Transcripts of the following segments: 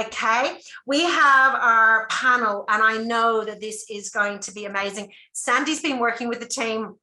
Okay, we have our panel, and I know that this is going to be amazing. Sandy's been working with the team.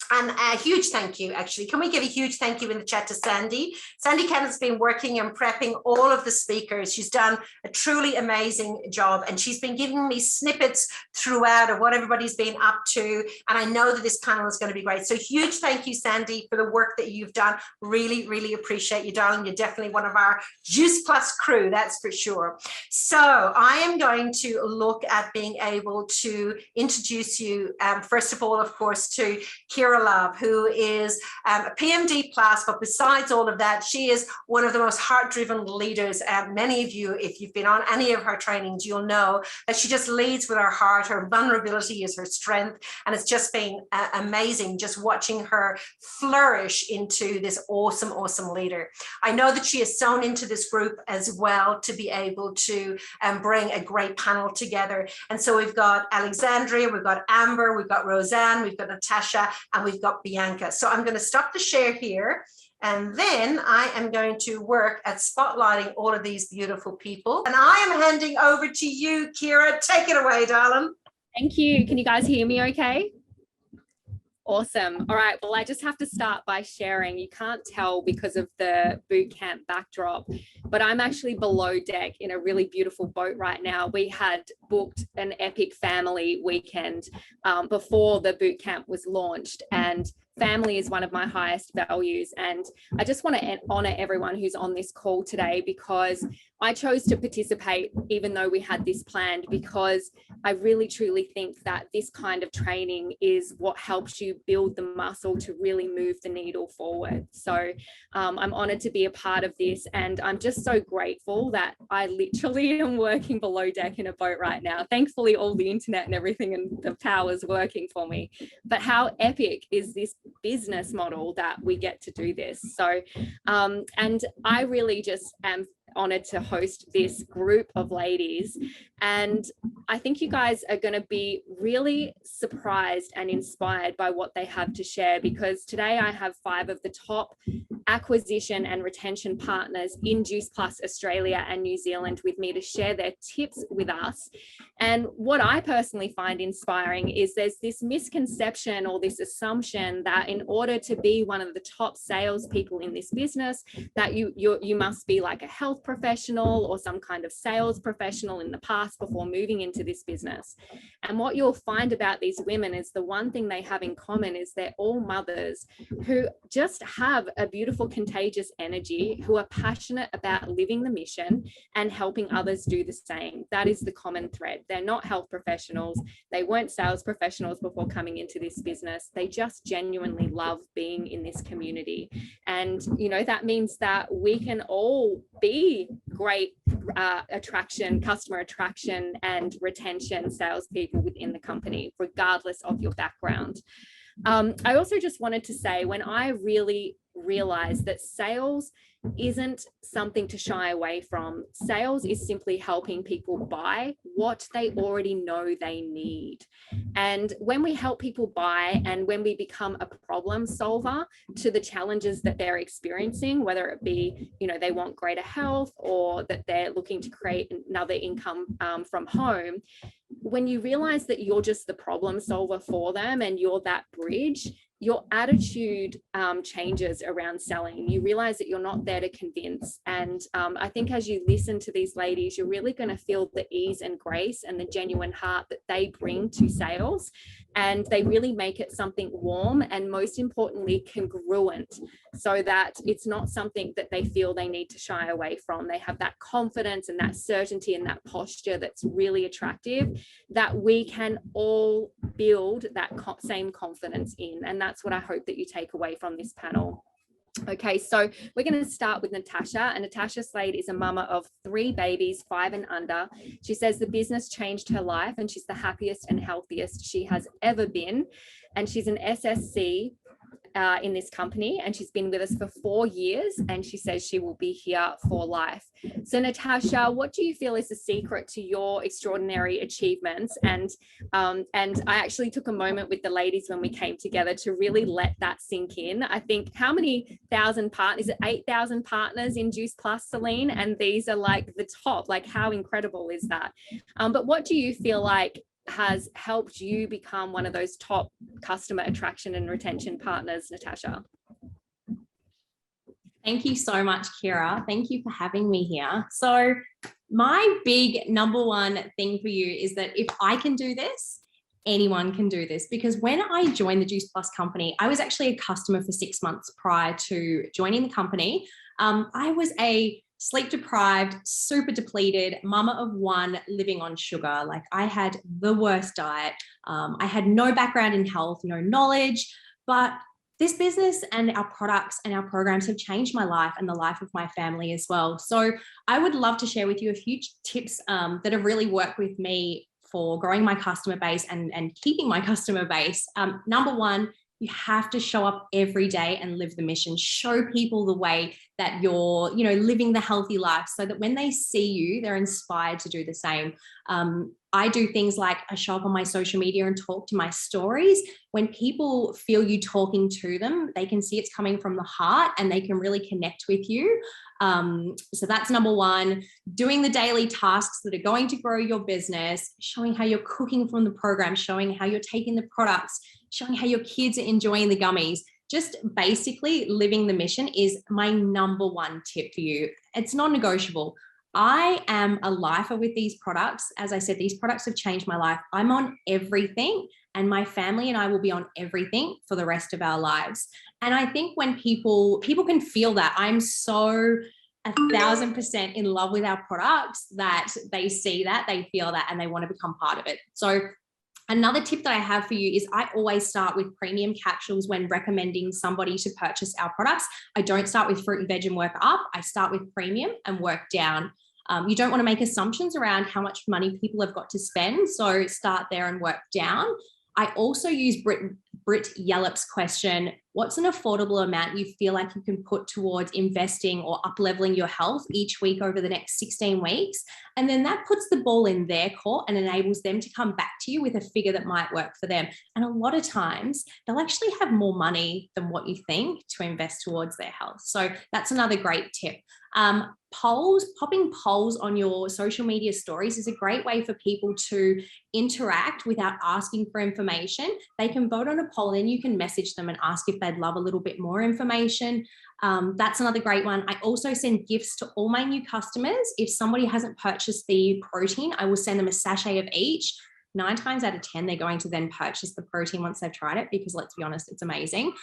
And a huge thank you, actually. Can we give a huge thank you in the chat to Sandy? Sandy Kenneth's been working and prepping all of the speakers. She's done a truly amazing job, and she's been giving me snippets throughout of what everybody's been up to. And I know that this panel is going to be great. So huge thank you, Sandy, for the work that you've done. Really, really appreciate you, darling. You're definitely one of our Juice Plus crew, that's for sure. So I am going to look at being able to introduce you, first of all, of course, to Kira Love, who is a PMD plus, but besides all of that, she is one of the most heart-driven leaders. Many of you, if you've been on any of her trainings, you'll know that she just leads with her heart. Her vulnerability is her strength, and it's just been amazing just watching her flourish into this awesome, awesome leader. I know that she is sewn into this group as well to be able to bring a great panel together. And so we've got Alexandria, we've got Amber, we've got Roseanne, we've got Natasha, and we've got Bianca. So I'm going to stop the share here, and then I am going to work at spotlighting all of these beautiful people. And I am handing over to you, Kira. Take it away, darling. Thank you. Can you guys hear me okay? Awesome. All right. Well, I just have to start by sharing. You can't tell because of the boot camp backdrop, but I'm actually below deck in a really beautiful boat right now. We had booked an epic family weekend before the boot camp was launched, and family is one of my highest values. And I just want to honor everyone who's on this call today, because I chose to participate even though we had this planned, because I really truly think that this kind of training is what helps you build the muscle to really move the needle forward. So I'm honored to be a part of this, and I'm just so grateful that I literally am working below deck in a boat right now. Thankfully, all the internet and everything and the power's working for me. But how epic is this business model that we get to do this? So, and I really just am honored to host this group of ladies, and I think you guys are going to be really surprised and inspired by what they have to share, because today I have 5 of the top acquisition and retention partners in Juice Plus Australia and New Zealand with me to share their tips with us. And what I personally find inspiring is there's this misconception or this assumption that in order to be one of the top salespeople in this business, that you must be like a health professional or some kind of sales professional in the past before moving into this business. And what you'll find about these women is the one thing they have in common is they're all mothers who just have a beautiful, contagious energy, who are passionate about living the mission and helping others do the same. That is the common thread. They're not health professionals. They weren't sales professionals before coming into this business. They just genuinely love being in this community. And, you know, that means that we can all be great customer attraction and retention salespeople within the company, regardless of your background. I also just wanted to say, when I really realized that sales isn't something to shy away from. Sales is simply helping people buy what they already know they need. And when we help people buy, and when we become a problem solver to the challenges that they're experiencing, whether it be, you know, they want greater health or that they're looking to create another income from home, when you realize that you're just the problem solver for them and you're that bridge, your attitude changes around selling. You realize that you're not there to convince. And I think as you listen to these ladies, you're really going to feel the ease and grace and the genuine heart that they bring to sales. And they really make it something warm and, most importantly, congruent, so that it's not something that they feel they need to shy away from. They have that confidence and that certainty and that posture that's really attractive, that we can all build that same confidence in. And that's what I hope that you take away from this panel. Okay, so we're going to start with Natasha, and Natasha Slade is a mama of 3 babies, 5 and under. She says the business changed her life and she's the happiest and healthiest she has ever been. And she's an SSC in this company, and she's been with us for 4 years, and she says she will be here for life. So Natasha, what do you feel is the secret to your extraordinary achievements? And I actually took a moment with the ladies when we came together to really let that sink in. I think, how many thousand partners, is it 8,000 partners in Juice Plus, Celine? And these are like the top, like how incredible is that? But what do you feel like has helped you become one of those top customer attraction and retention partners, Natasha? Thank you so much, Kira. Thank you for having me here. So my big number one thing for you is that if I can do this, anyone can do this. Because when I joined the Juice Plus company, I was actually a customer for 6 months prior to joining the company. I was a sleep deprived, super depleted mama of one living on sugar. Like, I had the worst diet. I had no background in health, no knowledge, but this business and our products and our programs have changed my life and the life of my family as well. So I would love to share with you a few tips that have really worked with me for growing my customer base and keeping my customer base. Number one, you have to show up every day and live the mission. Show people the way that you're, living the healthy life, so that when they see you, they're inspired to do the same. I do things like I show up on my social media and talk to my stories. When people feel you talking to them, they can see it's coming from the heart and they can really connect with you. So that's number one. Doing the daily tasks that are going to grow your business, showing how you're cooking from the program, showing how you're taking the products, showing how your kids are enjoying the gummies. Just basically living the mission is my number one tip for you. It's non-negotiable. I am a lifer with these products. As I said, these products have changed my life. I'm on everything, and my family and I will be on everything for the rest of our lives. And I think when people can feel that, I'm so 1,000% in love with our products, that they see that, they feel that, and they want to become part of it. So another tip that I have for you is I always start with premium capsules when recommending somebody to purchase our products. I don't start with fruit and veg and work up. I start with premium and work down. You don't want to make assumptions around how much money people have got to spend, so start there and work down. I also use Britt Yellop's question, what's an affordable amount you feel like you can put towards investing or up-leveling your health each week over the next 16 weeks? And then that puts the ball in their court and enables them to come back to you with a figure that might work for them. And a lot of times they'll actually have more money than what you think to invest towards their health. So that's another great tip. Popping polls on your social media stories is a great way for people to interact without asking for information. They can vote on a poll, then you can message them and ask if they'd love a little bit more information. That's another great one. I also send gifts to all my new customers. If somebody hasn't purchased the protein, I will send them a sachet of each. 9 times out of 10, they're going to then purchase the protein once they've tried it, because let's be honest, it's amazing.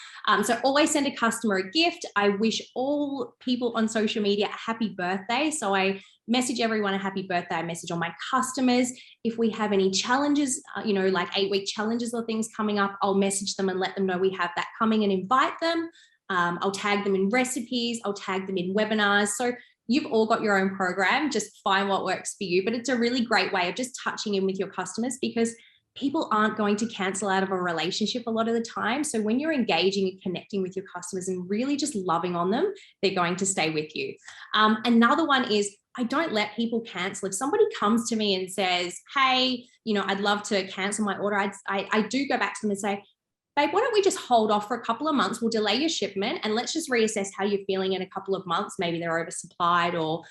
So always send a customer a gift. I wish all people on social media a happy birthday. So I message everyone a happy birthday. I message all my customers. If we have any challenges, like 8-week challenges or things coming up, I'll message them and let them know we have that coming and invite them. I'll tag them in recipes. I'll tag them in webinars. So you've all got your own program, just find what works for you. But it's a really great way of just touching in with your customers, because people aren't going to cancel out of a relationship a lot of the time. So when you're engaging and connecting with your customers and really just loving on them, they're going to stay with you. Another one is I don't let people cancel. If somebody comes to me and says, hey, I'd love to cancel my order, I do go back to them and say, babe, why don't we just hold off for a couple of months? We'll delay your shipment and let's just reassess how you're feeling in a couple of months. Maybe they're oversupplied, or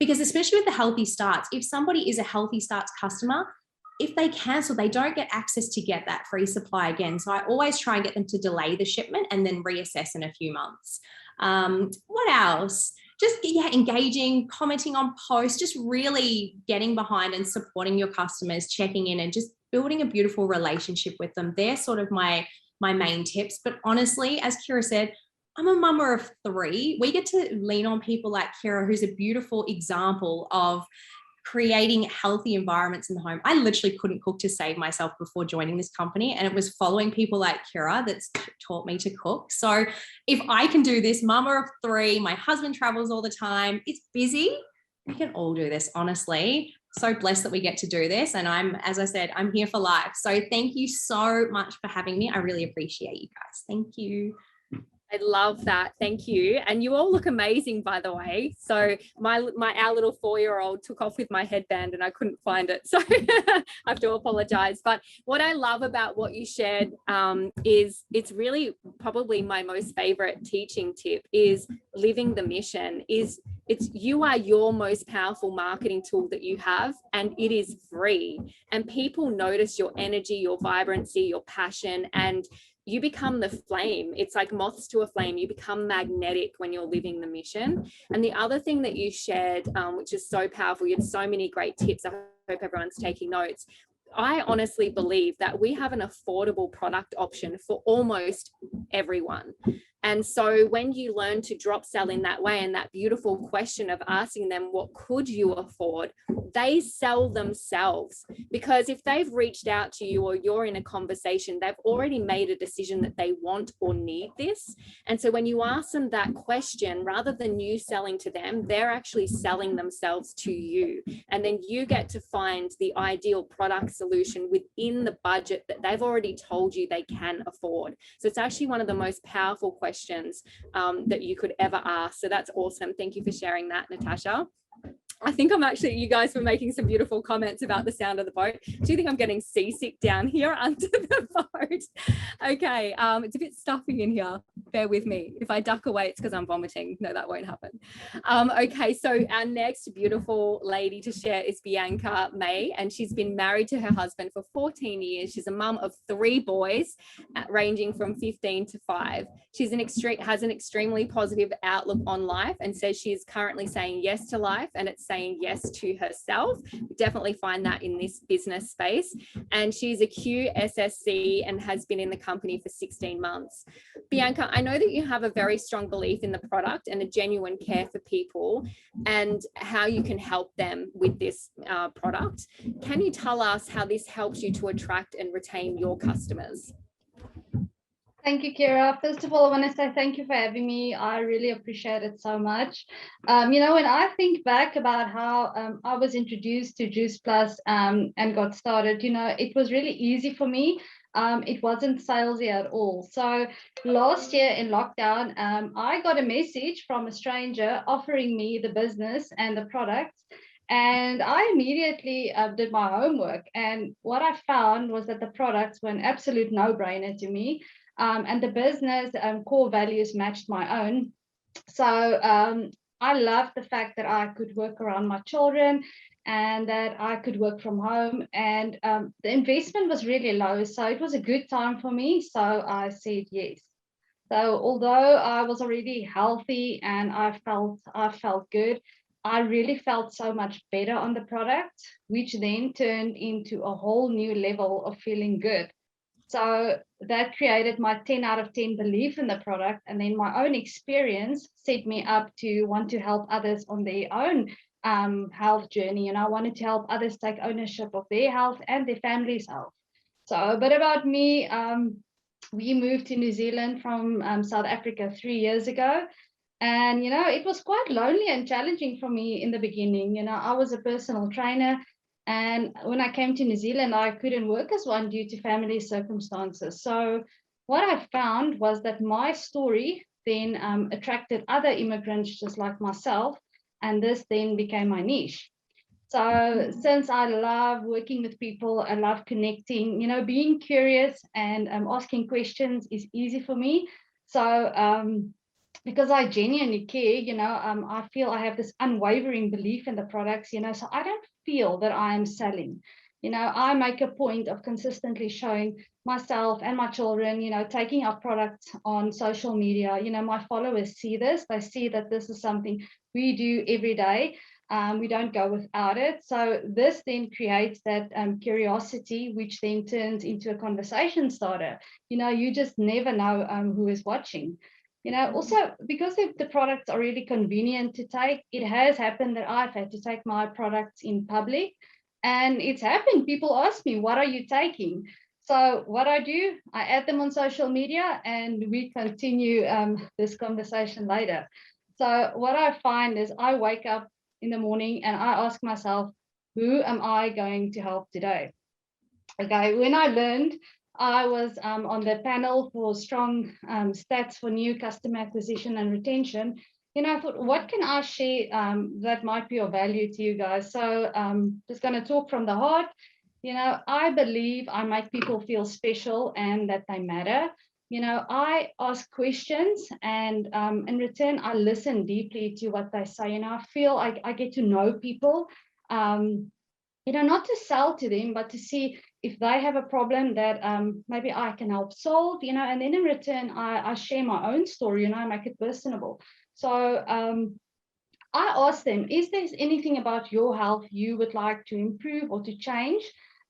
because especially with the Healthy Starts, if somebody is a Healthy Starts customer, if they cancel, they don't get access to get that free supply again. So I always try and get them to delay the shipment and then reassess in a few months. What else? Just engaging, commenting on posts, just really getting behind and supporting your customers, checking in and just building a beautiful relationship with them. They're sort of my main tips. But honestly, as Kira said, I'm a mama of 3. We get to lean on people like Kira, who's a beautiful example of creating healthy environments in the home. I literally couldn't cook to save myself before joining this company, and it was following people like Kira that's taught me to cook. So if I can do this, mama of 3, my husband travels all the time, it's busy. We can all do this, honestly. so blessed that we get to do this. And as I said, I'm here for life. So thank you so much for having me. I really appreciate you guys. Thank you. I love that. Thank you. And you all look amazing, by the way. So our little 4-year-old took off with my headband and I couldn't find it. So I have to apologize. But what I love about what you shared is it's really probably my most favorite teaching tip is living the mission. You are your most powerful marketing tool that you have, and it is free. And people notice your energy, your vibrancy, your passion, and you become the flame. It's like moths to a flame. You become magnetic when you're living the mission. And the other thing that you shared, which is so powerful, you had so many great tips. I hope everyone's taking notes. I honestly believe that we have an affordable product option for almost everyone. And so when you learn to drop sell in that way, and that beautiful question of asking them, what could you afford? They sell themselves, because if they've reached out to you or you're in a conversation, they've already made a decision that they want or need this. And so when you ask them that question, rather than you selling to them, they're actually selling themselves to you. And then you get to find the ideal product solution within the budget that they've already told you they can afford. So it's actually one of the most powerful questions that you could ever ask. So that's awesome. Thank you for sharing that, Natasha. I think you guys were making some beautiful comments about the sound of the boat. Do you think I'm getting seasick down here under the boat? Okay, it's a bit stuffy in here. Bear with me. If I duck away, it's because I'm vomiting. No, that won't happen. Okay, so our next beautiful lady to share is Bianca May, and she's been married to her husband for 14 years. She's a mum of 3 boys, ranging from 15 to 5. She's has an extremely positive outlook on life, and says she is currently saying yes to life, and it's saying yes to herself. We definitely find that in this business space. And she's a QSSC and has been in the company for 16 months. Bianca, I know that you have a very strong belief in the product and a genuine care for people and how you can help them with this product. Can you tell us how this helps you to attract and retain your customers? Thank you, Kira. First of all, I want to say thank you for having me. I really appreciate it so much. When I think back about how I was introduced to Juice Plus and got started, it was really easy for me. It wasn't salesy at all. So last year in lockdown, I got a message from a stranger offering me the business and the products. And I immediately did my homework. And what I found was that the products were an absolute no-brainer to me. And the business core values matched my own. So I loved the fact that I could work around my children and that I could work from home. And the investment was really low. So it was a good time for me. So I said yes. So although I was already healthy and I felt good, I really felt so much better on the product, which then turned into a whole new level of feeling good. So that created my 10 out of 10 belief in the product. And then my own experience set me up to want to help others on their own health journey. And I wanted to help others take ownership of their health and their family's health. So a bit about me, we moved to New Zealand from South Africa 3 years ago. And, it was quite lonely and challenging for me in the beginning. I was a personal trainer. And when I came to New Zealand, I couldn't work as one due to family circumstances. So what I found was that my story then attracted other immigrants just like myself. And this then became my niche. So since I love working with people, I love connecting, being curious and asking questions is easy for me. So because I genuinely care, I feel I have this unwavering belief in the products, so I don't feel that I am selling. I make a point of consistently showing myself and my children, taking our products on social media. My followers see this. They see that this is something we do every day. We don't go without it. So this then creates that curiosity, which then turns into a conversation starter. You just never know who is watching. Also because the products are really convenient to take, it has happened that I've had to take my products in public, and it's happened. People ask me, what are you taking? So what I do, I add them on social media and we continue this conversation later. So what I find is I wake up in the morning and I ask myself, who am I going to help today? Okay, when I learned, I was on the panel for strong stats for new customer acquisition and retention. I thought, what can I share that might be of value to you guys? So just going to talk from the heart. I believe I make people feel special and that they matter. I ask questions, and in return, I listen deeply to what they say. I feel I get to know people, not to sell to them, but to see if they have a problem that maybe I can help solve, and then in return, I share my own story, I make it personable. So I ask them, is there anything about your health you would like to improve or to change?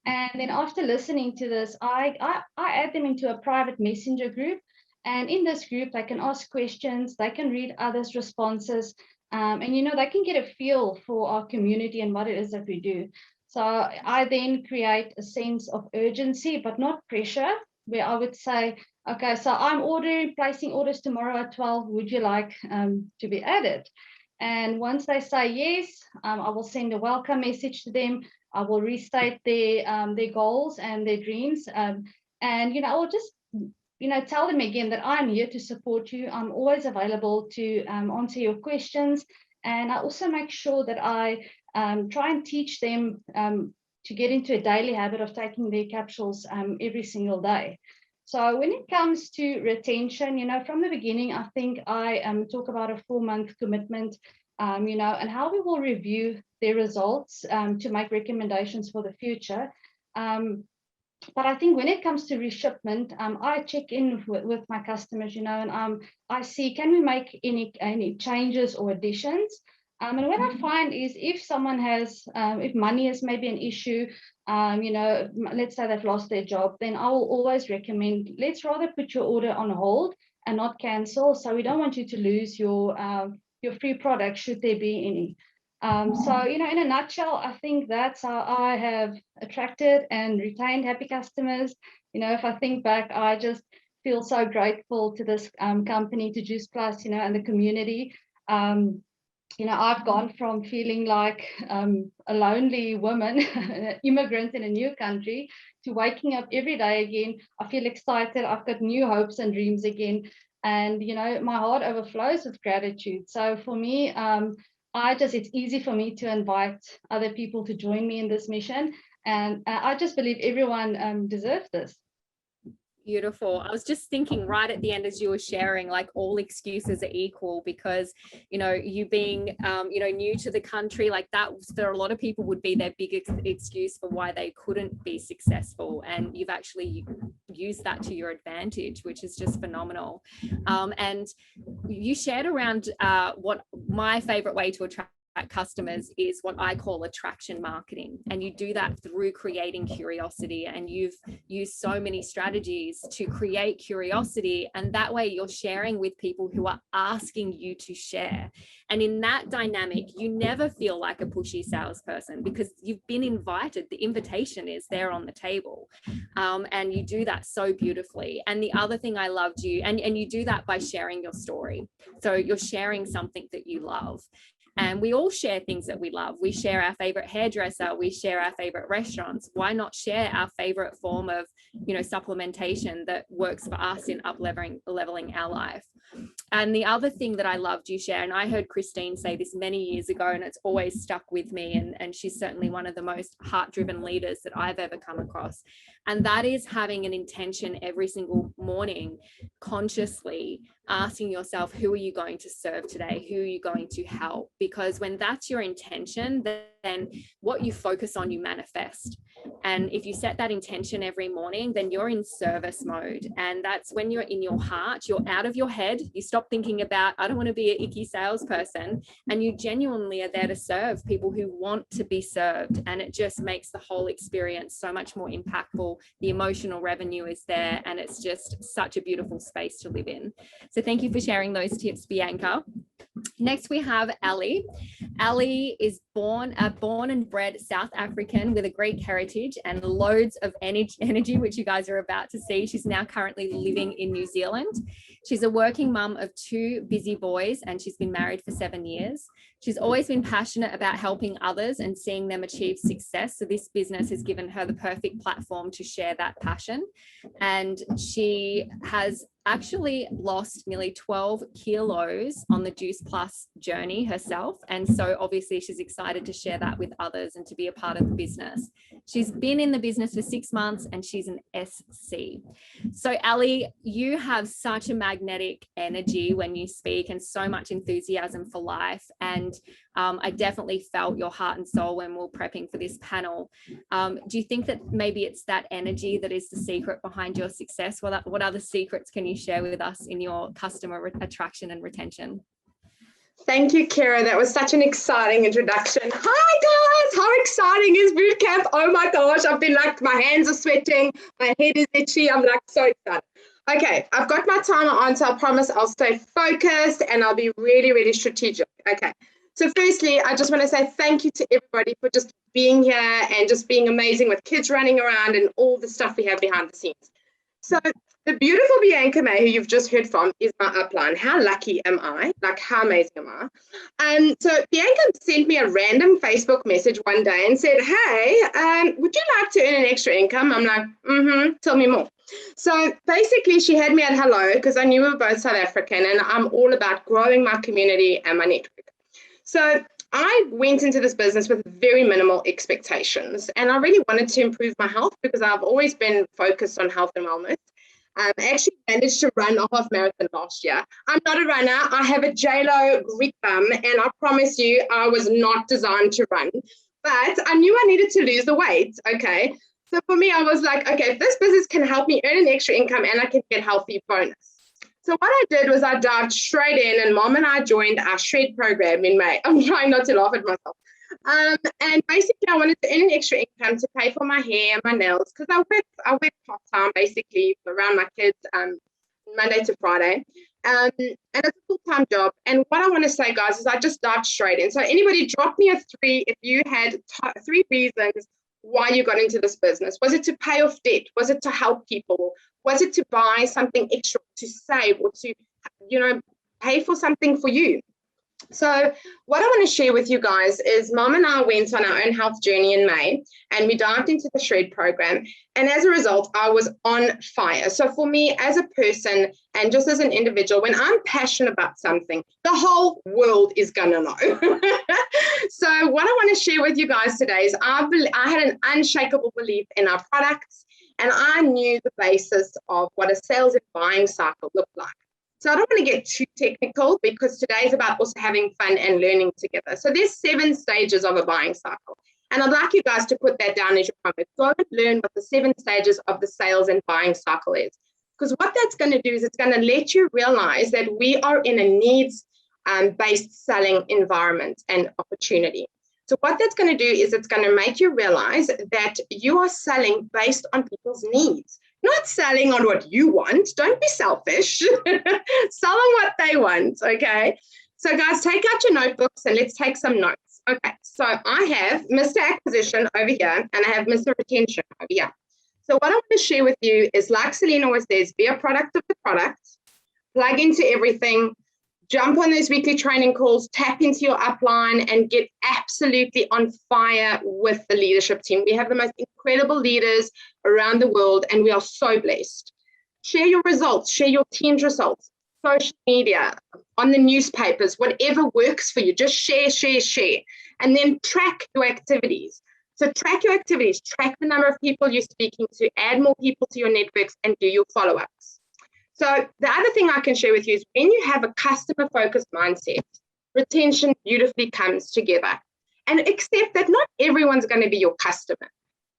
And then after listening to this, I add them into a private messenger group. And in this group, they can ask questions, they can read others' responses, and they can get a feel for our community and what it is that we do. So I then create a sense of urgency, but not pressure, where I would say, okay, so I'm placing orders tomorrow at 12. Would you like to be added? And once they say yes, I will send a welcome message to them. I will restate their goals and their dreams. And, I will just, tell them again that I'm here to support you. I'm always available to answer your questions. And I also make sure that I try and teach them to get into a daily habit of taking their capsules every single day. So when it comes to retention, from the beginning, I think I talk about a 4-month commitment, and how we will review their results to make recommendations for the future. But I think when it comes to reshipment, I check in with my customers, and I see, can we make any changes or additions? And what I find is if someone has, if money is maybe an issue, let's say they've lost their job, then I will always recommend, let's rather put your order on hold and not cancel. So we don't want you to lose your free product, should there be any. So, in a nutshell, I think that's how I have attracted and retained happy customers. If I think back, I just feel so grateful to this company, to Juice Plus, and the community. I've gone from feeling like a lonely woman, an immigrant in a new country, to waking up every day again. I feel excited. I've got new hopes and dreams again. And, my heart overflows with gratitude. So for me, it's easy for me to invite other people to join me in this mission. And I just believe everyone deserves this. Beautiful. I was just thinking right at the end as you were sharing, like all excuses are equal, because you being new to the country, like that, there are a lot of people would be their big excuse for why they couldn't be successful, and you've actually used that to your advantage, which is just phenomenal. And you shared around what my favorite way to attract customers is what I call attraction marketing, and you do that through creating curiosity, and you've used so many strategies to create curiosity, and that way you're sharing with people who are asking you to share. And in that dynamic, you never feel like a pushy salesperson, because you've been invited. The invitation is there on the table, and you do that so beautifully. And the other thing I loved you, and you do that by sharing your story. So you're sharing something that you love. And we all share things that we love. We share our favorite hairdresser. We share our favorite restaurants. Why not share our favorite form of, supplementation that works for us in leveling our life? And the other thing that I loved you share, and I heard Christine say this many years ago, and it's always stuck with me, and she's certainly one of the most heart-driven leaders that I've ever come across. And that is having an intention every single morning, consciously asking yourself, who are you going to serve today? Who are you going to help? Because when that's your intention, then what you focus on, you manifest. And if you set that intention every morning, then you're in service mode. And that's when you're in your heart, you're out of your head. You stop thinking about, I don't want to be an icky salesperson. And you genuinely are there to serve people who want to be served. And it just makes the whole experience so much more impactful. The emotional revenue is there, and it's just such a beautiful space to live in. So thank you for sharing those tips, Bianca. Next, we have Ali. Ali is born and bred South African with a Greek heritage and loads of energy, which you guys are about to see. She's now currently living in New Zealand. She's a working mum of 2 busy boys, and she's been married for 7 years. She's always been passionate about helping others and seeing them achieve success. So this business has given her the perfect platform to share that passion. And she has actually lost nearly 12 kilos on the Juice Plus journey herself. And so obviously she's excited to share that with others and to be a part of the business. She's been in the business for 6 months and she's an SC. So Ali, you have such a magnetic energy when you speak and so much enthusiasm for life. And I definitely felt your heart and soul when we were prepping for this panel. Do you think that maybe it's that energy that is the secret behind your success? What other secrets can you share with us in your customer attraction and retention? Thank you, Kira. That was such an exciting introduction. Hi, guys. How exciting is Bootcamp? Oh, my gosh. I've been like, my hands are sweating. My head is itchy. I'm like so excited. Okay, I've got my timer on, so I promise I'll stay focused and I'll be really, really strategic. Okay. So firstly, I just want to say thank you to everybody for just being here and just being amazing with kids running around and all the stuff we have behind the scenes. So the beautiful Bianca May, who you've just heard from, is my upline. How lucky am I? Like, how amazing am I? So Bianca sent me a random Facebook message one day and said, hey, would you like to earn an extra income? I'm like, tell me more. So basically, she had me at hello because I knew we were both South African and I'm all about growing my community and my network. So I went into this business with very minimal expectations and I really wanted to improve my health because I've always been focused on health and wellness. I actually managed to run a half marathon last year. I'm not a runner. I have a J-Lo Greek bum and I promise you I was not designed to run, but I knew I needed to lose the weight. Okay. So for me, I was like, okay, if this business can help me earn an extra income and I can get healthy, bonus. So what I did was I dived straight in and Mom and I joined our Shred program in May. I'm trying not to laugh at myself. And basically I wanted to earn an extra income to pay for my hair and my nails because I work part-time basically around my kids Monday to Friday. And it's a full-time job. And what I want to say, guys, is I just dived straight in. So anybody drop me a 3 if you had 3 reasons why you got into this business. Was it to pay off debt? Was it to help people? Was it to buy something extra, to save, or to, pay for something for you? So what I want to share with you guys is Mom and I went on our own health journey in May and we dived into the Shred program. And as a result, I was on fire. So for me as a person and just as an individual, when I'm passionate about something, the whole world is going to know. So what I want to share with you guys today is I had an unshakable belief in our products and I knew the basis of what a sales and buying cycle looked like. So I don't want to get too technical because today is about also having fun and learning together. So there's 7 stages of a buying cycle. And I'd like you guys to put that down as your homework. Go and learn what the 7 stages of the sales and buying cycle is. Because what that's going to do is it's going to let you realize that we are in a needs-based selling environment and opportunity. So what that's going to do is it's going to make you realize that you are selling based on people's needs. Not selling on what you want. Don't be selfish. Sell on what they want, okay? So guys, take out your notebooks and let's take some notes. Okay, so I have Mr. Acquisition over here and I have Mr. Retention over here. So what I want to share with you is, like Selena always says, be a product of the product, plug into everything, jump on those weekly training calls, tap into your upline and get absolutely on fire with the leadership team. We have the most incredible leaders around the world and we are so blessed. Share your results, share your team's results, social media, on the newspapers, whatever works for you, just share. And then track your activities. So track your activities, track the number of people you're speaking to, add more people to your networks and do your follow-ups. So the other thing I can share with you is when you have a customer-focused mindset, retention beautifully comes together. And accept that not everyone's going to be your customer.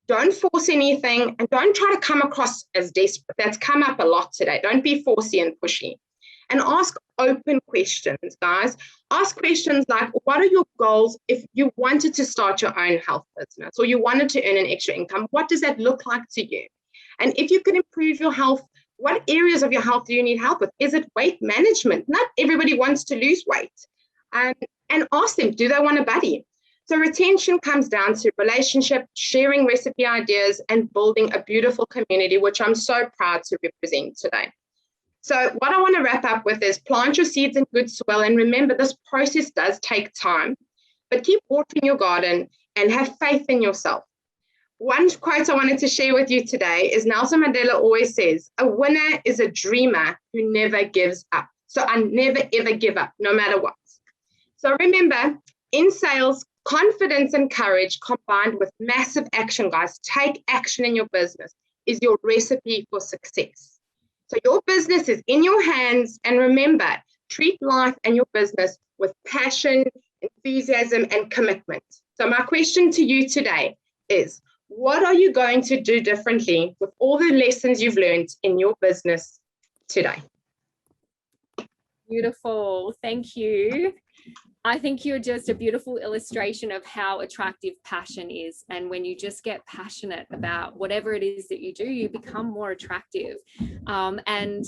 Don't force anything and don't try to come across as desperate. That's come up a lot today. Don't be forcey and pushy. And ask open questions, guys. Ask questions like, what are your goals if you wanted to start your own health business or you wanted to earn an extra income? What does that look like to you? And if you can improve your health, what areas of your health do you need help with? Is it weight management? Not everybody wants to lose weight. And ask them, do they want a buddy? So retention comes down to relationship, sharing recipe ideas, and building a beautiful community, which I'm so proud to represent today. So what I want to wrap up with is plant your seeds in good soil. And remember, this process does take time, but keep watering your garden and have faith in yourself. One quote I wanted to share with you today is Nelson Mandela always says, a winner is a dreamer who never gives up. So I never, ever give up, no matter what. So remember, in sales, confidence and courage combined with massive action, guys, take action in your business, is your recipe for success. So your business is in your hands, and remember, treat life and your business with passion, enthusiasm, and commitment. So my question to you today is, what are you going to do differently with all the lessons you've learned in your business today? Beautiful. Thank you. I think you're just a beautiful illustration of how attractive passion is. And when you just get passionate about whatever it is that you do, you become more attractive. And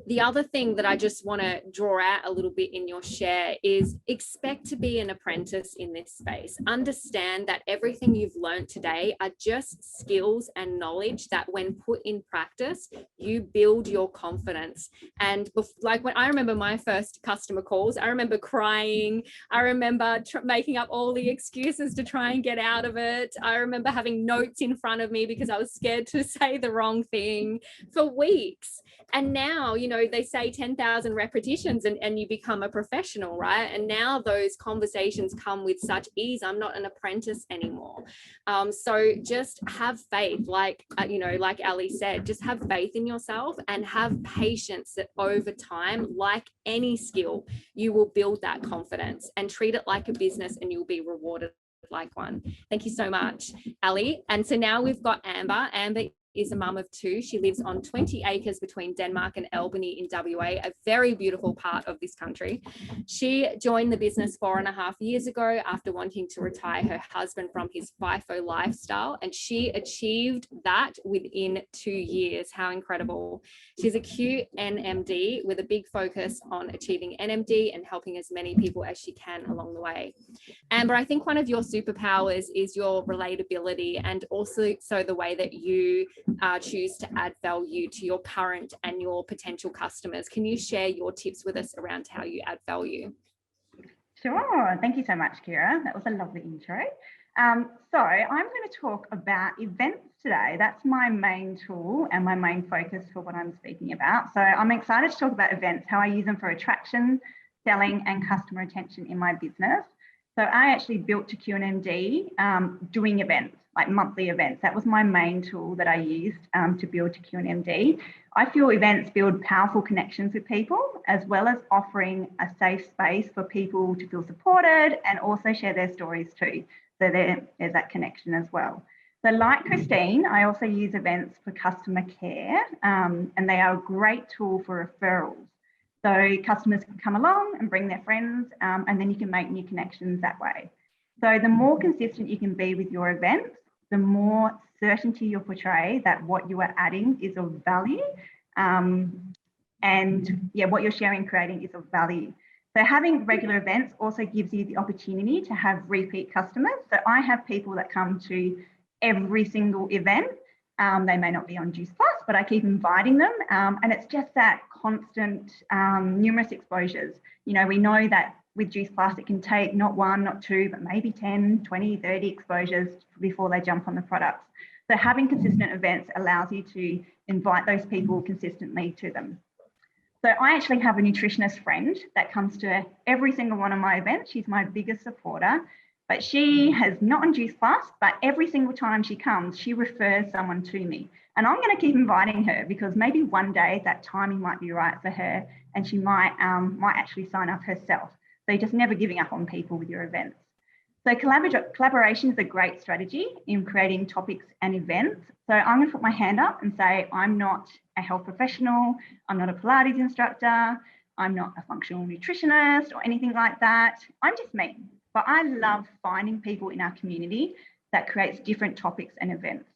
the other thing that I just want to draw out a little bit in your share is expect to be an apprentice in this space. Understand that everything you've learned today are just skills and knowledge that when put in practice, you build your confidence. And like when I remember my first customer calls, I remember crying. I remember making up all the excuses to try and get out of it. I remember having notes in front of me because I was scared to say the wrong thing for weeks. And now, you know, they say 10,000 repetitions and you become a professional, right? And now those conversations come with such ease. I'm not an apprentice anymore. So just have faith, like, you know, like Ali said, just have faith in yourself and have patience that over time, like any skill, you will build that confidence and treat it like a business and you'll be rewarded like one. Thank you so much, Ali. And so now we've got Amber. Amber is a mum of two. She lives on 20 acres between Denmark and Albany in WA, a very beautiful part of this country. She joined the business 4.5 years ago after wanting to retire her husband from his FIFO lifestyle, and she achieved that within 2 years. How incredible. She's a QNMD with a big focus on achieving NMD and helping as many people as she can along the way. Amber, I think one of your superpowers is your relatability and also the way that you choose to add value to your current and your potential customers. Can you share your tips with us around how you add value? Sure. Thank you so much, Kira. That was a lovely intro. So I'm going to talk about events today. That's my main tool and my main focus for what I'm speaking about. So I'm excited to talk about events, how I use them for attraction, selling, and customer retention in my business. So I actually built to QNMD doing events, like monthly events. That was my main tool that I used to build to QNMD. I feel events build powerful connections with people, as well as offering a safe space for people to feel supported and also share their stories too. So there's that connection as well. So like Christine, I also use events for customer care, and they are a great tool for referrals. So customers can come along and bring their friends, and then you can make new connections that way. So the more consistent you can be with your events, the more certainty you'll portray that what you are adding is of value, and yeah, what you're sharing, creating is of value. So having regular events also gives you the opportunity to have repeat customers. So I have people that come to every single event. They may not be on Juice Plus, but I keep inviting them. And it's just that constant, numerous exposures. You know, we know that with Juice Plus, it can take not one, not two, but maybe 10, 20, 30 exposures before they jump on the products. So having consistent events allows you to invite those people consistently to them. So I actually have a nutritionist friend that comes to every single one of my events. She's my biggest supporter. But she has not on Juice Plus, but every single time she comes, she refers someone to me. And I'm going to keep inviting her because maybe one day that timing might be right for her and she might actually sign up herself. So you're just never giving up on people with your events. So collaboration is a great strategy in creating topics and events. So I'm going to put my hand up and say, I'm not a health professional. I'm not a Pilates instructor. I'm not a functional nutritionist or anything like that. I'm just me. But I love finding people in our community that creates different topics and events.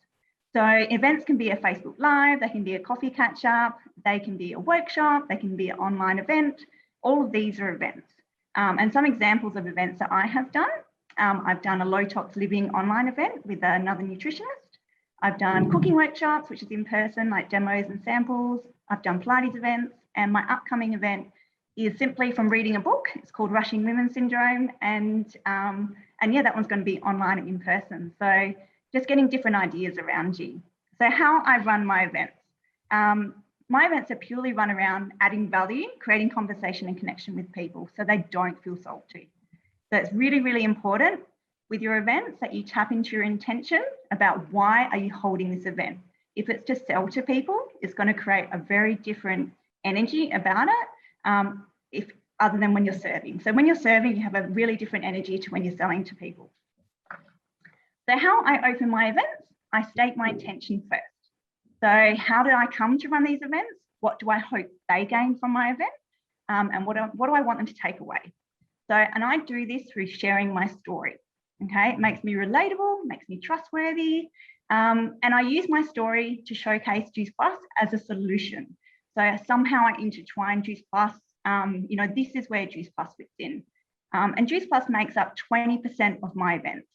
So events can be a Facebook Live, they can be a coffee catch up, they can be a workshop, they can be an online event. All of these are events. And some examples of events that I have done. I've done a low tox living online event with another nutritionist. I've done cooking workshops, which is in person, like demos and samples. I've done Pilates events. And my upcoming event is simply from reading a book. It's called Rushing Women Syndrome. And yeah, that one's going to be online and in person. So just getting different ideas around you. So how I run my events. My events are purely run around adding value, creating conversation and connection with people so they don't feel sold to. So it's really, really important with your events that you tap into your intention about why are you holding this event. If it's to sell to people, it's going to create a very different energy about it, other than when you're serving. So when you're serving, you have a really different energy to when you're selling to people. So how I open my events, I state my intention first. So how did I come to run these events? What do I hope they gain from my event? And what do I want them to take away? So, and I do this through sharing my story. Okay, it makes me relatable, makes me trustworthy. And I use my story to showcase Juice Plus as a solution. So somehow I intertwine Juice Plus. This is where Juice Plus fits in. And Juice Plus makes up 20% of my events.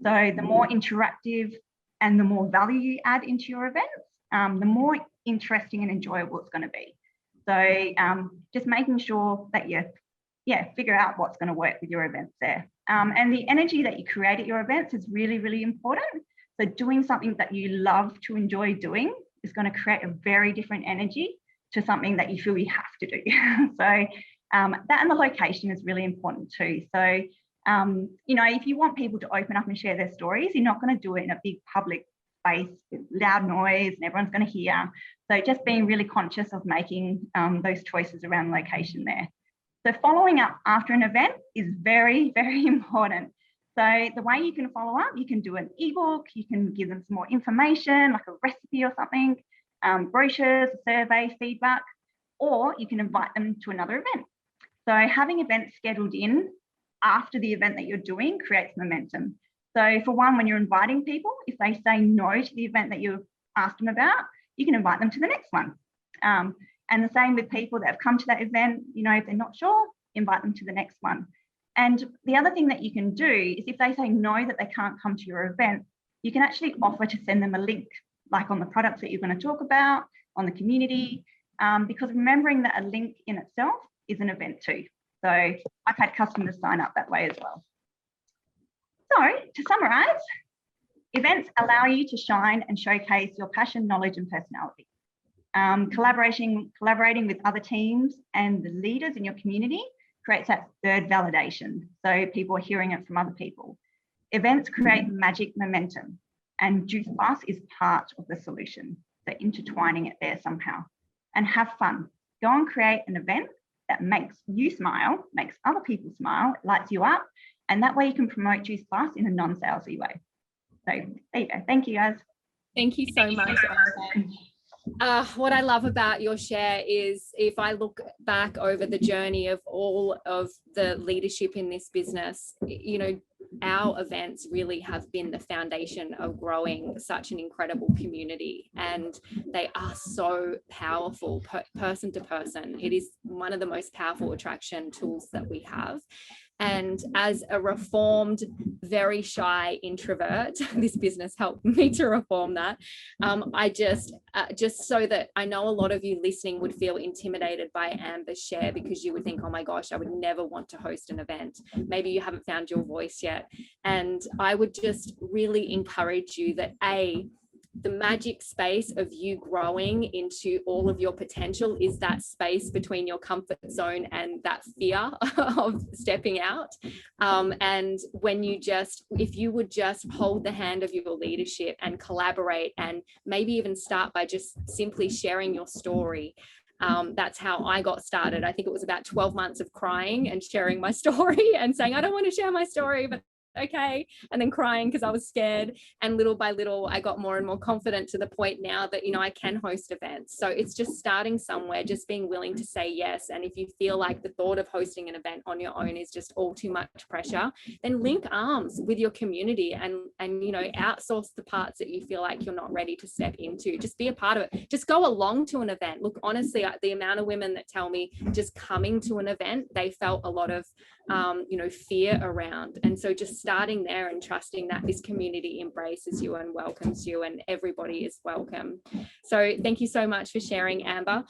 So the more interactive and the more value you add into your events, the more interesting and enjoyable it's going to be. So just making sure that you figure out what's going to work with your events there. And the energy that you create at your events is really, really important. So doing something that you love to enjoy doing is going to create a very different energy to something that you feel you have to do. So that and the location is really important too. So, if you want people to open up and share their stories, you're not going to do it in a big public space with loud noise and everyone's going to hear. So just being really conscious of making those choices around location there. So following up after an event is very, very important. So the way you can follow up, you can do an ebook, you can give them some more information, like a recipe or something, brochures, a survey, feedback, or you can invite them to another event. So having events scheduled in after the event that you're doing creates momentum. So for one, when you're inviting people, if they say no to the event that you asked them about, you can invite them to the next one. And the same with people that have come to that event, if they're not sure, invite them to the next one. And the other thing that you can do is if they say no, that they can't come to your event, you can actually offer to send them a link, like on the products that you're going to talk about, on the community, because remembering that a link in itself is an event too. So I've had customers sign up that way as well. So to summarize, events allow you to shine and showcase your passion, knowledge, and personality. Collaborating with other teams and the leaders in your community creates that third validation. So people are hearing it from other people. Events create magic momentum, and Juice Plus is part of the solution. So intertwining it there somehow. And have fun. Go and create an event that makes you smile, makes other people smile, lights you up, and that way you can promote Juice Plus in a non-salesy way. So there you go. Thank you, guys. Thank you so much. What I love about your share is if I look back over the journey of all of the leadership in this business, our events really have been the foundation of growing such an incredible community, and they are so powerful person to person. It is one of the most powerful attraction tools that we have. And as a reformed, very shy introvert, this business helped me to reform that. I just so that I know a lot of you listening would feel intimidated by Amber's share, because you would think, oh my gosh, I would never want to host an event. Maybe you haven't found your voice yet. And I would just really encourage you that the magic space of you growing into all of your potential is that space between your comfort zone and that fear of stepping out. And when if you would just hold the hand of your leadership and collaborate, and maybe even start by just simply sharing your story. That's how I got started. I think it was about 12 months of crying and sharing my story and saying, I don't want to share my story, but okay, and then crying because I was scared. And little by little I got more and more confident to the point now that I can host events. So it's just starting somewhere, just being willing to say yes. And if you feel like the thought of hosting an event on your own is just all too much pressure, then link arms with your community and outsource the parts that you feel like you're not ready to step into. Just be a part of it. Just go along to an event. Look, honestly, the amount of women that tell me just coming to an event, they felt a lot of fear around. And so just starting there and trusting that this community embraces you and welcomes you, and everybody is welcome. So thank you so much for sharing, Amber.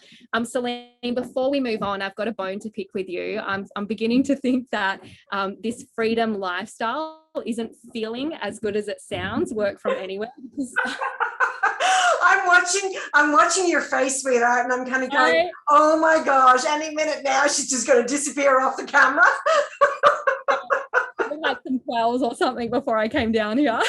Celine, before we move on, I've got a bone to pick with you. I'm beginning to think that this freedom lifestyle isn't feeling as good as it sounds, work from anywhere. I'm watching your face, sweetheart, and I'm kind of going, oh my gosh, any minute now she's just going to disappear off the camera. I had some quells or something before I came down here.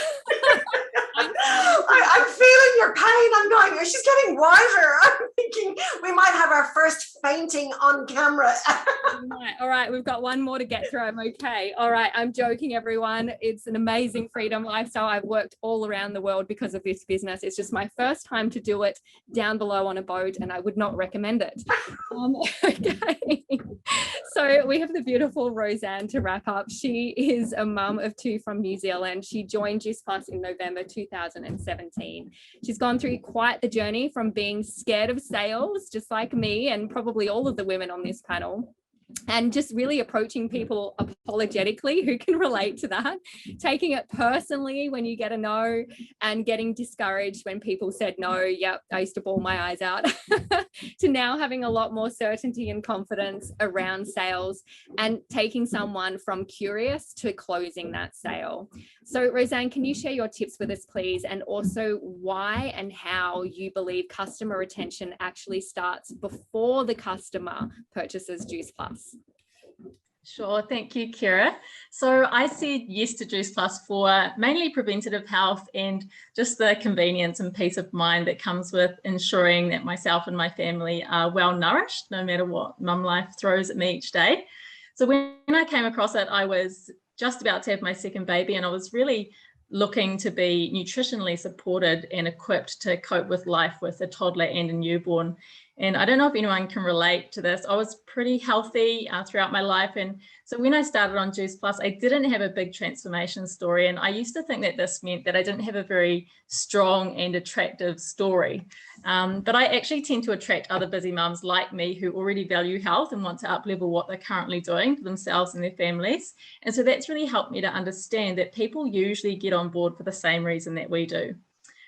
I'm feeling your pain. I'm going, oh, she's getting whiter. I'm thinking we might have our first fainting on camera. All right, we've got one more to get through. I'm okay. All right, I'm joking, everyone. It's an amazing freedom lifestyle. I've worked all around the world because of this business. It's just my first time to do it down below on a boat, and I would not recommend it. Okay. So we have the beautiful Roseanne to wrap up. She is a mum of 2 from New Zealand. She joined Juice Plus in November 2017. She's gone through quite the journey from being scared of sales, just like me and probably all of the women on this panel, and just really approaching people apologetically who can relate to that, taking it personally when you get a no, and getting discouraged when people said no. Yep, I used to bawl my eyes out, to now having a lot more certainty and confidence around sales, and taking someone from curious to closing that sale. So Roseanne, can you share your tips with us, please, and also why and how you believe customer retention actually starts before the customer purchases Juice Plus? Sure, thank you, Kira. So I said yes to Juice Plus for mainly preventative health and just the convenience and peace of mind that comes with ensuring that myself and my family are well nourished, no matter what mum life throws at me each day. So when I came across it, I was just about to have my second baby, and I was really looking to be nutritionally supported and equipped to cope with life with a toddler and a newborn. And I don't know if anyone can relate to this. I was pretty healthy throughout my life. And so when I started on Juice Plus, I didn't have a big transformation story. And I used to think that this meant that I didn't have a very strong and attractive story. But I actually tend to attract other busy mums like me who already value health and want to up-level what they're currently doing for themselves and their families. And so that's really helped me to understand that people usually get on board for the same reason that we do.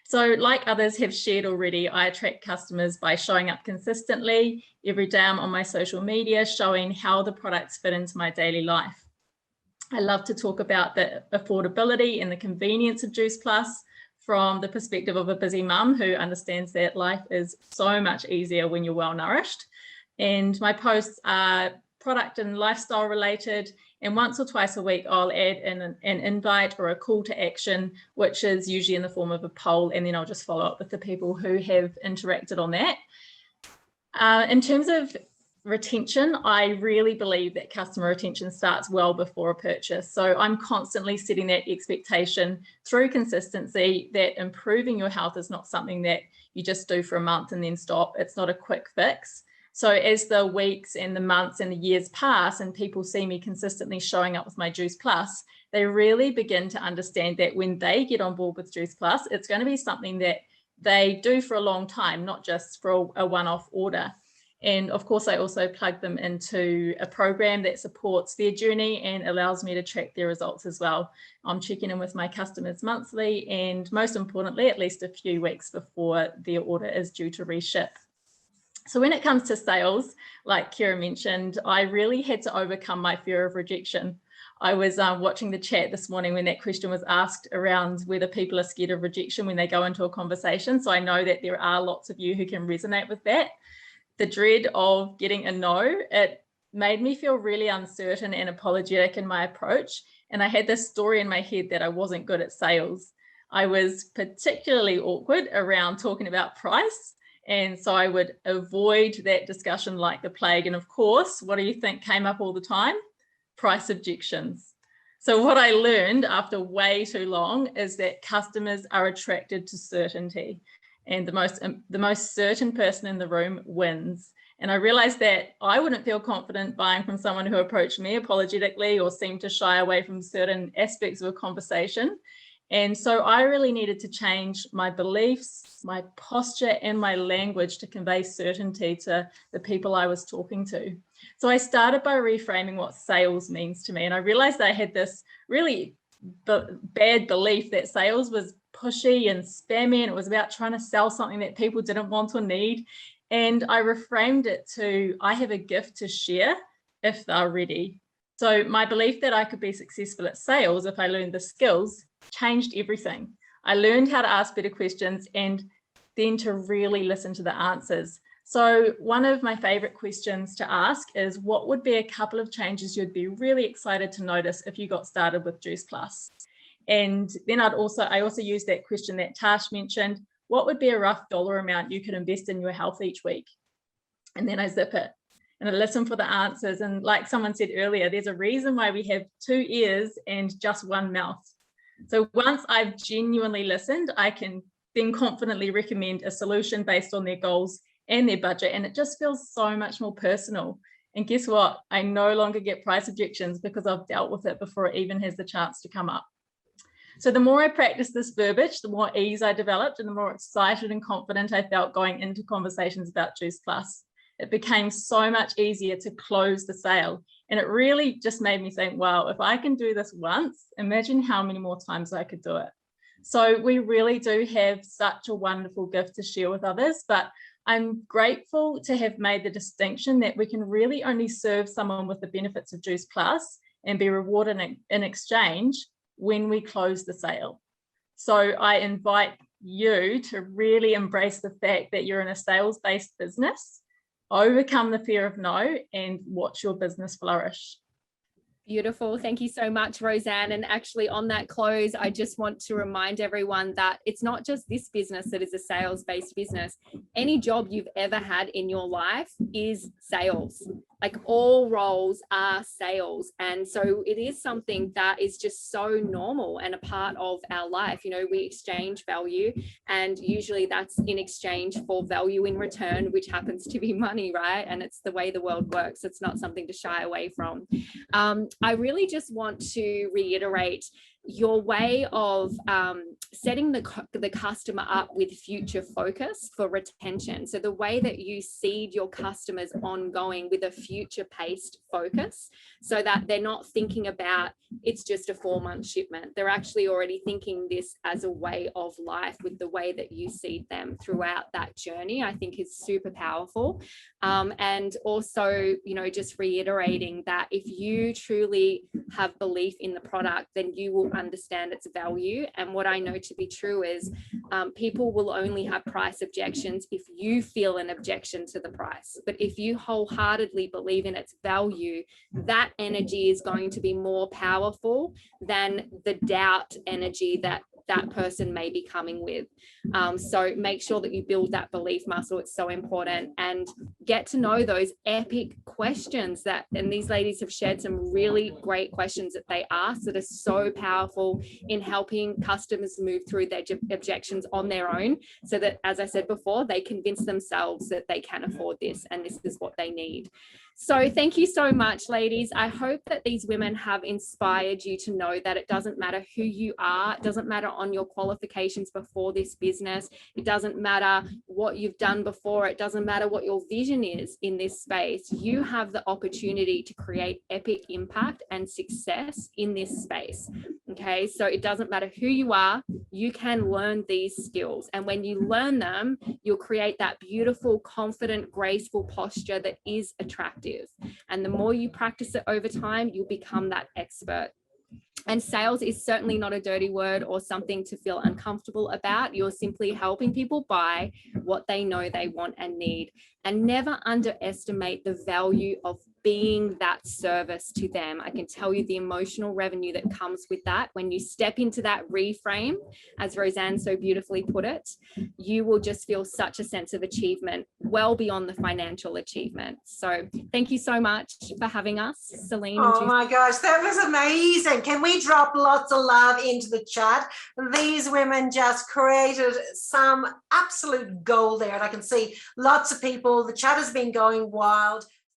So like others have shared already, I attract customers by showing up consistently. Every day I'm on my social media showing how the products fit into my daily life. I love to talk about the affordability and the convenience of Juice Plus from the perspective of a busy mum who understands that life is so much easier when you're well nourished. And my posts are product and lifestyle related, and once or twice a week I'll add in an invite or a call to action, which is usually in the form of a poll, and then I'll just follow up with the people who have interacted on that. In terms of retention, I really believe that customer retention starts well before a purchase. So I'm constantly setting that expectation through consistency that improving your health is not something that you just do for a month and then stop. It's not a quick fix. So as the weeks and the months and the years pass and people see me consistently showing up with my Juice Plus, they really begin to understand that when they get on board with Juice Plus, it's going to be something that they do for a long time, not just for a one-off order. And of course, I also plug them into a program that supports their journey and allows me to track their results as well. I'm checking in with my customers monthly, and most importantly, at least a few weeks before their order is due to reship. So when it comes to sales, like Kira mentioned, I really had to overcome my fear of rejection. I was watching the chat this morning when that question was asked around whether people are scared of rejection when they go into a conversation. So I know that there are lots of you who can resonate with that. The dread of getting a no, it made me feel really uncertain and apologetic in my approach. And I had this story in my head that I wasn't good at sales. I was particularly awkward around talking about price. And so I would avoid that discussion like the plague. And of course, what do you think came up all the time? Price objections. So what I learned after way too long is that customers are attracted to certainty, and the most certain person in the room wins. And I realized that I wouldn't feel confident buying from someone who approached me apologetically or seemed to shy away from certain aspects of a conversation. And so I really needed to change my beliefs, my posture, and my language to convey certainty to the people I was talking to. So I started by reframing what sales means to me. And I realized I had this really bad belief that sales was pushy and spammy, and it was about trying to sell something that people didn't want or need. And I reframed it to, I have a gift to share if they're ready. So my belief that I could be successful at sales if I learned the skills changed everything. I learned how to ask better questions and then to really listen to the answers. So one of my favorite questions to ask is, what would be a couple of changes you'd be really excited to notice if you got started with Juice Plus? And then I also use that question that Tash mentioned, what would be a rough dollar amount you could invest in your health each week? And then I zip it and I listen for the answers. And like someone said earlier, there's a reason why we have 2 ears and just 1 mouth. So once I've genuinely listened, I can then confidently recommend a solution based on their goals and their budget. And it just feels so much more personal. And guess what? I no longer get price objections because I've dealt with it before it even has the chance to come up. So the more I practiced this verbiage, the more ease I developed and the more excited and confident I felt going into conversations about Juice Plus. It became so much easier to close the sale. And it really just made me think, wow, if I can do this once, imagine how many more times I could do it. So we really do have such a wonderful gift to share with others, but I'm grateful to have made the distinction that we can really only serve someone with the benefits of Juice Plus and be rewarded in exchange when we close the sale. So I invite you to really embrace the fact that you're in a sales-based business, overcome the fear of no, and watch your business flourish. Beautiful. Thank you so much, Roseanne. And actually on that close, I just want to remind everyone that it's not just this business that is a sales-based business. Any job you've ever had in your life is sales. Like all roles are sales. And so it is something that is just so normal and a part of our life. You know, we exchange value and usually that's in exchange for value in return, which happens to be money, right? And it's the way the world works. It's not something to shy away from. I really just want to reiterate your way of setting the customer up with future focus for retention. So the way that you seed your customers ongoing with a future paced focus so that they're not thinking about it's just a 4-month shipment. They're actually already thinking this as a way of life with the way that you seed them throughout that journey, I think is super powerful. And also, you know, just reiterating that if you truly have belief in the product, then you will understand its value. And what I know to be true is people will only have price objections if you feel an objection to the price. But if you wholeheartedly believe in its value, that energy is going to be more powerful than the doubt energy that that person may be coming with. So make sure that you build that belief muscle. It's so important, and get to know those epic questions that, and these ladies have shared some really great questions that they ask that are so powerful in helping customers move through their objections on their own, so that, as I said before, they convince themselves that they can afford this and this is what they need. So thank you so much, ladies. I hope that these women have inspired you to know that it doesn't matter who you are. It doesn't matter on your qualifications before this business. It doesn't matter what you've done before. It doesn't matter what your vision is in this space. You have the opportunity to create epic impact and success in this space. Okay, so it doesn't matter who you are, you can learn these skills. And when you learn them, you'll create that beautiful, confident, graceful posture that is attractive. And the more you practice it over time, you'll become that expert. And sales is certainly not a dirty word or something to feel uncomfortable about. You're simply helping people buy what they know they want and need. And never underestimate the value of being that service to them. I can tell you the emotional revenue that comes with that. When you step into that reframe, as Roseanne so beautifully put it, you will just feel such a sense of achievement, well beyond the financial achievement. So thank you so much for having us, Celine. Oh my gosh, that was amazing. Can we drop lots of love into the chat? These women just created some absolute gold there. And I can see lots of people, the chat has been going wild.